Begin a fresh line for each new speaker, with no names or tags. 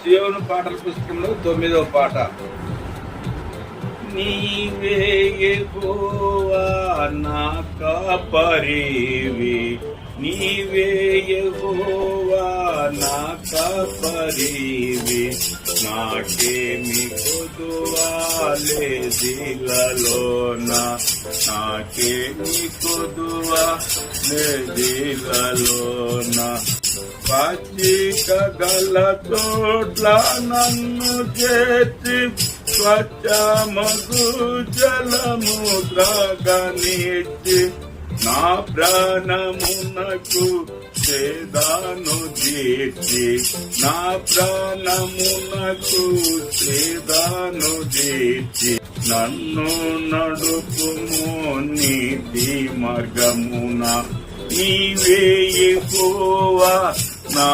సీయోను పాటల పుస్తకంలో 9వ పాట. నీవే యెహోవా నా కాపరివి, నీవే యెహోవా నా కాపరివి, నాకేమి కొదువాలే దిలలోన, నాకేమి కొదువాలే దిలలోన. పచ్చిక గల చోట్ల నన్ను చేర్చి స్వచ్ఛమగు జలము త్రాగనిచ్చి, నా ప్రాణమునకు సేదాను తీర్చి, నా ప్రాణమునకు సేదాను తీర్చి, నన్ను నడుపుము నీతి మార్గమున, నీవే యెహోవా నా